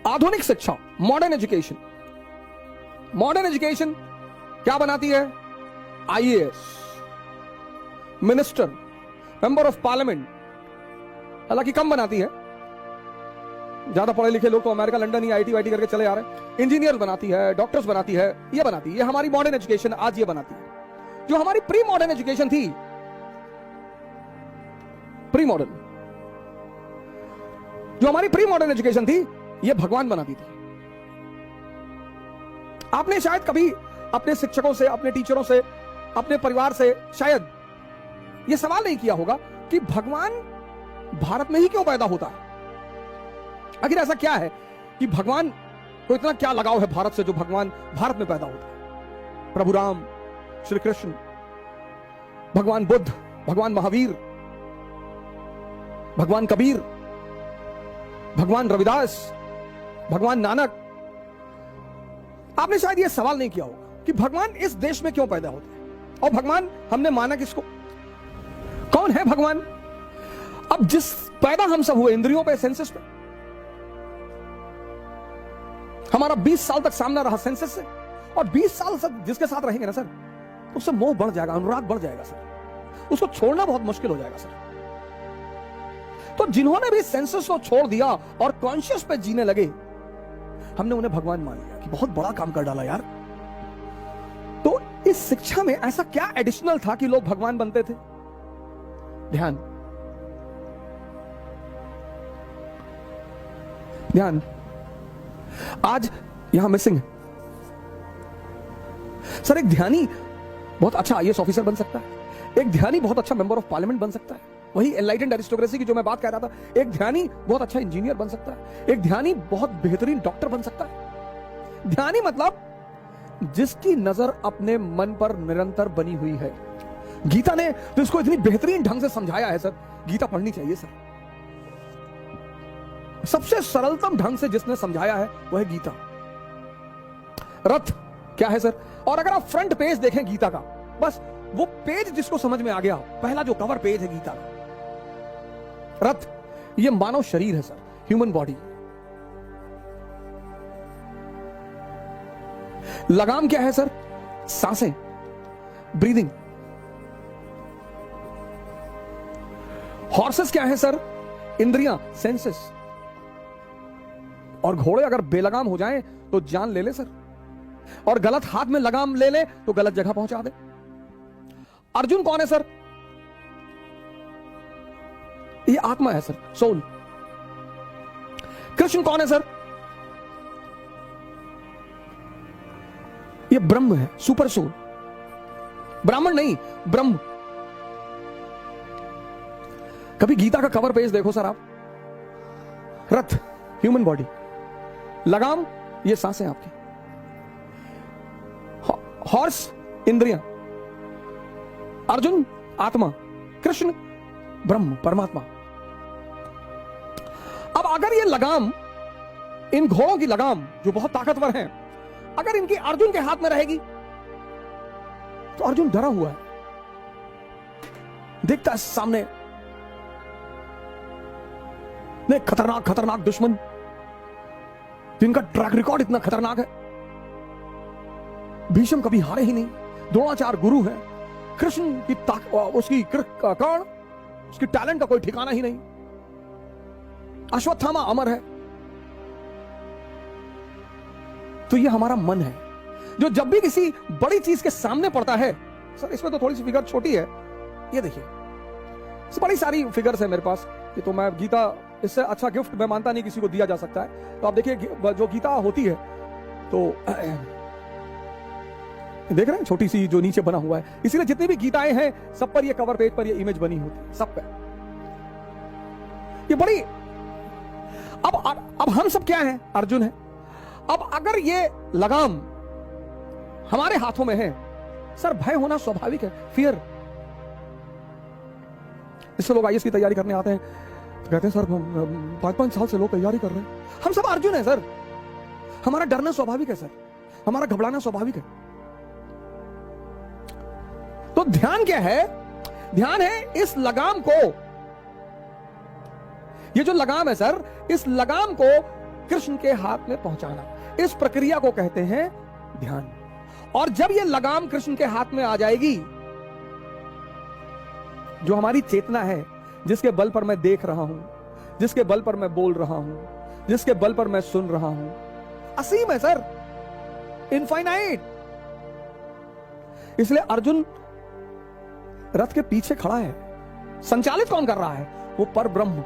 आधुनिक शिक्षा, modern education, modern education क्या बनाती है? IAS, minister, member of parliament, हालांकि कम बनाती है, ज्यादा पढ़े लिखे लोग तो अमेरिका लंदन ही आईटी वाईटी करके चले आ रहे हैं। इंजीनियर बनाती है, डॉक्टर्स बनाती है, ये बनाती है, ये हमारी मॉडर्न एजुकेशन आज ये बनाती है। जो हमारी प्री मॉडर्न एजुकेशन थी, प्री मॉडर्न, जो हमारी प्री मॉडर्न एजुकेशन थी, ये भगवान बनाती थी। आपने शायद कभी अपने शिक्षकों से, अपने टीचरों से, अपने परिवार से शायद यह सवाल नहीं किया होगा कि भगवान भारत में ही क्यों पैदा होता है? आखिर ऐसा क्या है कि भगवान को इतना क्या लगाव है भारत से जो भगवान भारत में पैदा होता है? प्रभु राम, श्री कृष्ण, भगवान बुद्ध, भगवान महावीर, भगवान कबीर, भगवान रविदास, भगवान नानक। आपने शायद यह सवाल नहीं किया होगा कि भगवान इस देश में क्यों पैदा होता है, और भगवान हमने माना किसको? कौन है भगवान? अब जिस पैदा हम सब हुए इंद्रियों पे, सेंसेस पे, हमारा 20 साल तक सामना रहा सेंसेस से, और 20 साल तक जिसके साथ रहेंगे ना सर, उससे मोह बढ़ जाएगा, अनुराग बढ़ जाएगा सर, उसको छोड़ना बहुत मुश्किल हो जाएगा सर। तो जिन्होंने भी सेंसेस को छोड़ दिया और कॉन्शियस पे जीने लगे, हमने उन्हें भगवान मान लिया कि बहुत बड़ा काम कर डाला यार। तो इस शिक्षा में ऐसा क्या एडिशनल था कि लोग भगवान बनते थे? ध्यान, ध्यान आज यहां मिसिंग है। सर, एक ध्यानी बहुत अच्छा आईएएस ऑफिसर बन सकता है, एक ध्यानी बहुत अच्छा मेंबर ऑफ पार्लियामेंट बन सकता है, वही एनलाइटेंड एरिस्टोक्रेसी की जो मैं बात कर रहा था, एक ध्यानी बहुत अच्छा इंजीनियर बन सकता है, एक ध्यानी बहुत बेहतरीन डॉक्टर बन सकता है। ध्यानी मतलब जिसकी नजर अपने मन पर निरंतर बनी हुई है। गीता ने तो इसको इतनी बेहतरीन ढंग से समझाया है सर, गीता पढ़नी चाहिए सर। सबसे सरलतम ढंग से जिसने समझाया है वह है गीता। रथ क्या है सर? और अगर आप फ्रंट पेज देखें गीता का, बस वो पेज जिसको समझ में आ गया, पहला जो कवर पेज है गीता का, रथ, ये मानव शरीर है सर, ह्यूमन बॉडी। लगाम क्या है सर? सांसें, ब्रीदिंग। हॉर्सेस क्या है सर? इंद्रियां, सेंसेस। और घोड़े अगर बेलगाम हो जाएं तो जान ले ले सर, और गलत हाथ में लगाम ले ले तो गलत जगह पहुंचा दे। अर्जुन कौन है सर? ये आत्मा है सर, सोल। कृष्ण कौन है सर? ये ब्रह्म है, सुपर सोल। ब्राह्मण नहीं, ब्रह्म। कभी गीता का कवर पेज देखो सर आप, रथ ह्यूमन बॉडी, लगाम ये सांसें आपकी, हॉर्स इंद्रियां, अर्जुन आत्मा, कृष्ण ब्रह्म परमात्मा। अब अगर ये लगाम, इन घोड़ों की लगाम जो बहुत ताकतवर हैं, अगर इनकी अर्जुन के हाथ में रहेगी तो अर्जुन डरा हुआ है, देखता है सामने ने खतरनाक खतरनाक दुश्मन जिनका ट्रैक रिकॉर्ड इतना खतरनाक है। भीष्म कभी हारे ही नहीं, द्रोणाचार्य गुरु है, कृष्ण की उसकी कर्ण, उसकी टैलेंट का कोई ठिकाना ही नहीं, अश्वत्थामा अमर है। तो ये हमारा मन है जो जब भी किसी बड़ी चीज के सामने पड़ता है, सर इसमें तो थोड़ी सी फिगर छोटी है, ये देखिए बड़ी सारी फिगर्स है मेरे पास, ये तो मैं गीता, इससे अच्छा गिफ्ट मैं मानता नहीं किसी को दिया जा सकता है। तो आप देखिए जो गीता होती है तो देख रहे हैं छोटी सी जो नीचे बना हुआ है, इसीलिए जितनी भी गीताएं हैं सब पर ये कवर पेज पर ये इमेज बनी होती है, सब पे ये बड़ी। अब हम सब क्या हैं? अर्जुन है। अब अगर ये लगाम हमारे हाथों में है सर, भय होना स्वाभाविक है, फियर। इससे लोग आईएएस की तैयारी करने आते हैं तो कहते हैं सर 5-5 साल से लोग तैयारी कर रहे हैं। हम सब अर्जुन है सर, हमारा डरना स्वाभाविक है सर, हमारा घबराना स्वाभाविक है। तो ध्यान क्या है? ध्यान है इस लगाम को, ये जो लगाम है सर, इस लगाम को कृष्ण के हाथ में पहुंचाना, इस प्रक्रिया को कहते हैं ध्यान। और जब ये लगाम कृष्ण के हाथ में आ जाएगी, जो हमारी चेतना है, जिसके बल पर मैं देख रहा हूं, जिसके बल पर मैं बोल रहा हूं, जिसके बल पर मैं सुन रहा हूं, असीम है सर, इनफाइनाइट। इसलिए अर्जुन रथ के पीछे खड़ा है। संचालित कौन कर रहा है? वो पर ब्रह्म,